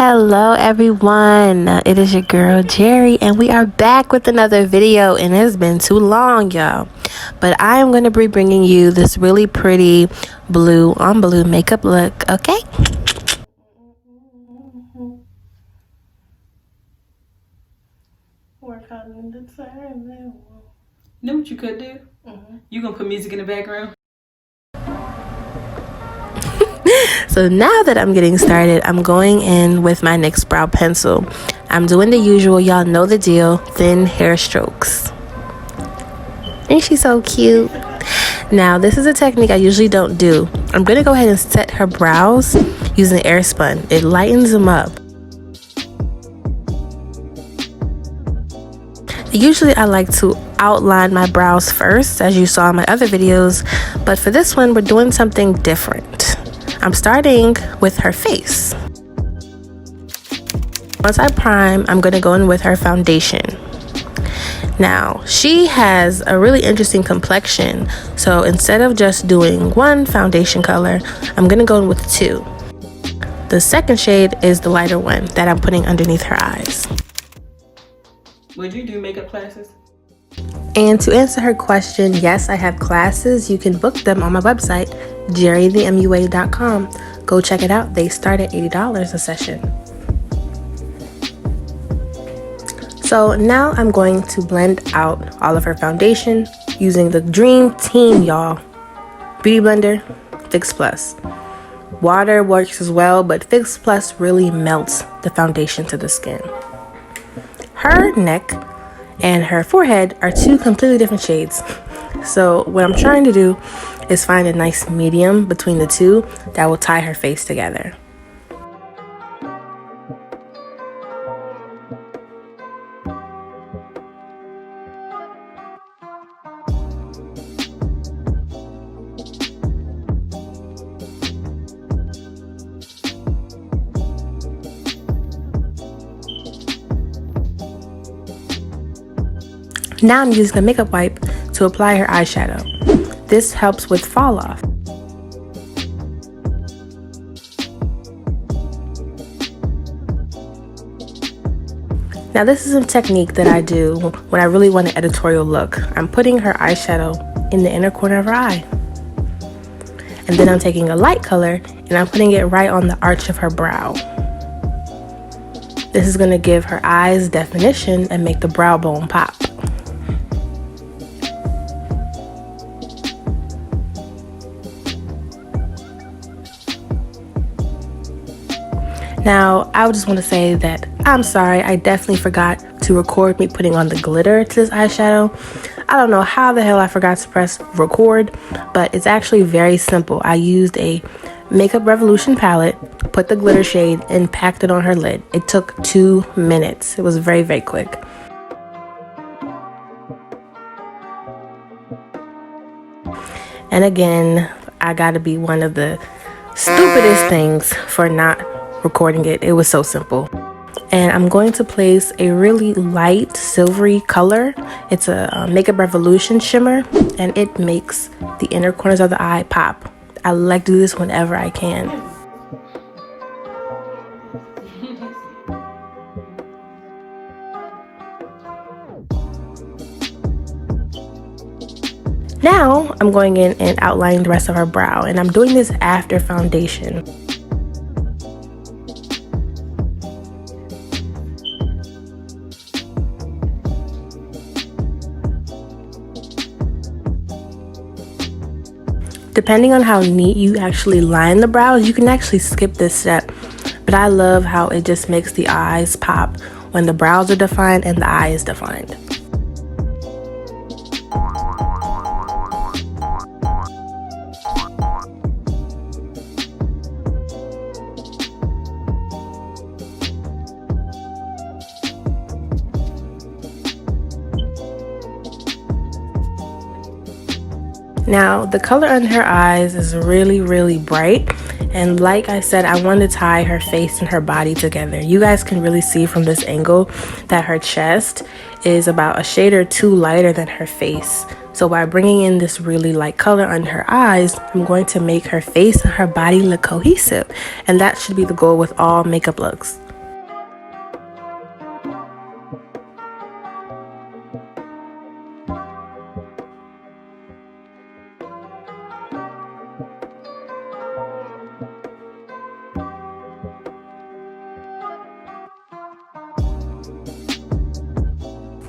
Hello everyone, it is your girl Jerry and we are back with another video, and it's been too long y'all, but I am going to be bringing you this really pretty blue on blue makeup look. Okay, Work out in the time. Know what you could do? You gonna put music in the background? so now that I'm getting started, I'm going in with my NYX brow pencil. I'm doing the usual, y'all know the deal, thin hair strokes. Ain't she so cute? Now this is a technique I usually don't do. I'm gonna go ahead and set her brows using Airspun. It lightens them up. Usually I like to outline my brows first, as you saw in my other videos, but for this one we're doing something different. I'm starting with her face. Once I prime, I'm gonna go in with her foundation. Now, she has a really interesting complexion, so instead of just doing one foundation color, I'm gonna go in with two. The second shade is the lighter one that I'm putting underneath her eyes. Would you do makeup classes? And to answer her question, yes, I have classes. You can book them on my website, jerrythemua.com. Go check it out. They start at $80 a session. So now I'm going to blend out all of her foundation using the Dream Team, y'all. Beauty Blender, Fix Plus. Water works as well, but Fix Plus really melts the foundation to the skin. Her neck and her forehead are two completely different shades. So what I'm trying to do is find a nice medium between the two that will tie her face together. Now I'm using a makeup wipe to apply her eyeshadow. This helps with fall off. Now this is a technique that I do when I really want an editorial look. I'm putting her eyeshadow in the inner corner of her eye. And then I'm taking a light color and I'm putting it right on the arch of her brow. This is going to give her eyes definition and make the brow bone pop. Now, I just want to say that I'm sorry, I definitely forgot to record me putting on the glitter to this eyeshadow. I don't know how the hell I forgot to press record, but it's actually very simple. I used a Makeup Revolution palette, put the glitter shade, and packed it on her lid. It took 2 minutes. It was very, very quick. And again, I gotta be one of the stupidest things for not recording it. It was so simple. And I'm going to place a really light silvery color. It's a Makeup Revolution shimmer, and it makes the inner corners of the eye pop. I like to do this whenever I can. Now I'm going in and outlining the rest of her brow, and I'm doing this after foundation. Depending on how neat you actually line the brows, you can actually skip this step, but I love how it just makes the eyes pop when the brows are defined and the eye is defined. Now, the color under her eyes is really, really bright. And like I said, I want to tie her face and her body together. You guys can really see from this angle that her chest is about a shade or two lighter than her face. So by bringing in this really light color under her eyes, I'm going to make her face and her body look cohesive. And that should be the goal with all makeup looks.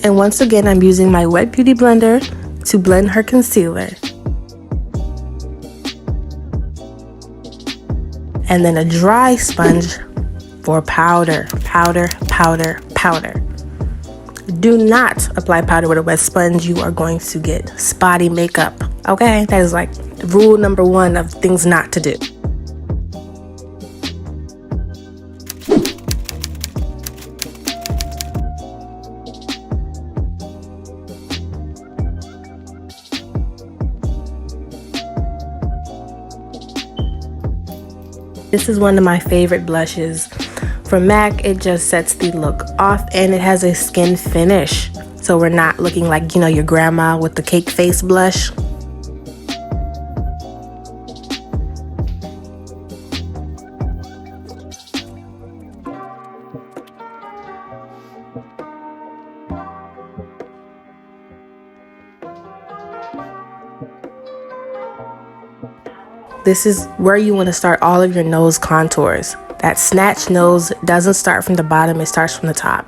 And once again, I'm using my wet beauty blender to blend her concealer. And then a dry sponge for powder, powder, powder, powder. Do not apply powder with a wet sponge. You are going to get spotty makeup, okay? That is like rule number 1 of things not to do. This is one of my favorite blushes. From MAC, it just sets the look off and it has a skin finish. So we're not looking like, you know, your grandma with the cake face blush. This is where you want to start all of your nose contours. That snatch nose doesn't start from the bottom, it starts from the top.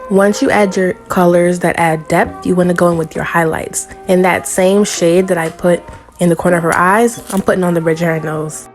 Once you add your colors that add depth, you want to go in with your highlights. And that same shade that I put in the corner of her eyes, I'm putting on the bridge of her nose.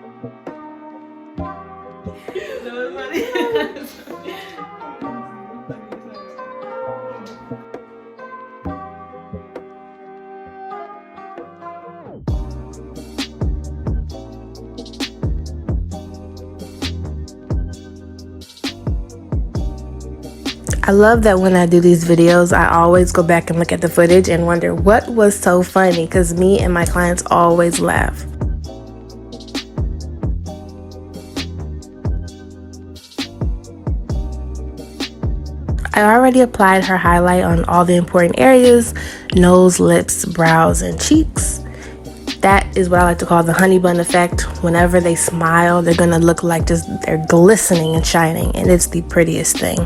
I love that when I do these videos, I always go back and look at the footage and wonder what was so funny, because me and my clients always laugh. I already applied her highlight on all the important areas: nose, lips, brows, and cheeks. That is what I like to call the honey bun effect. Whenever they smile, they're gonna look like just they're glistening and shining, and it's the prettiest thing.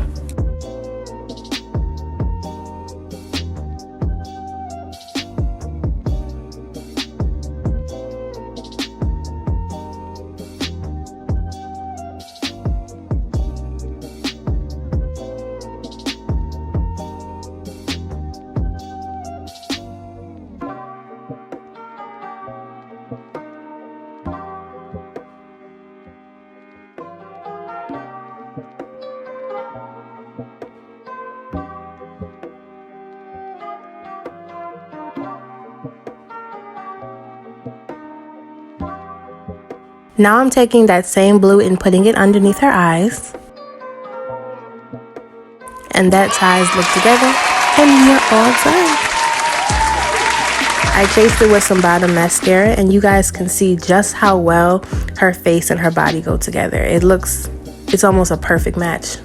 Now I'm taking that same blue and putting it underneath her eyes. And that's how eyes look together, and you're all done. I chased it with some bottom mascara, and you guys can see just how well her face and her body go together. It's almost a perfect match.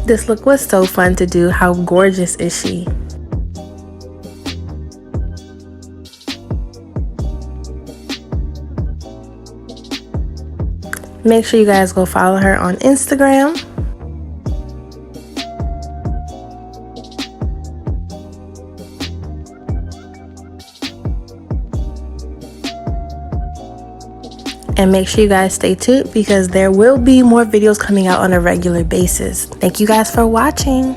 This look was so fun to do. How gorgeous is she? Make sure you guys go follow her on Instagram. And make sure you guys stay tuned because there will be more videos coming out on a regular basis. Thank you guys for watching.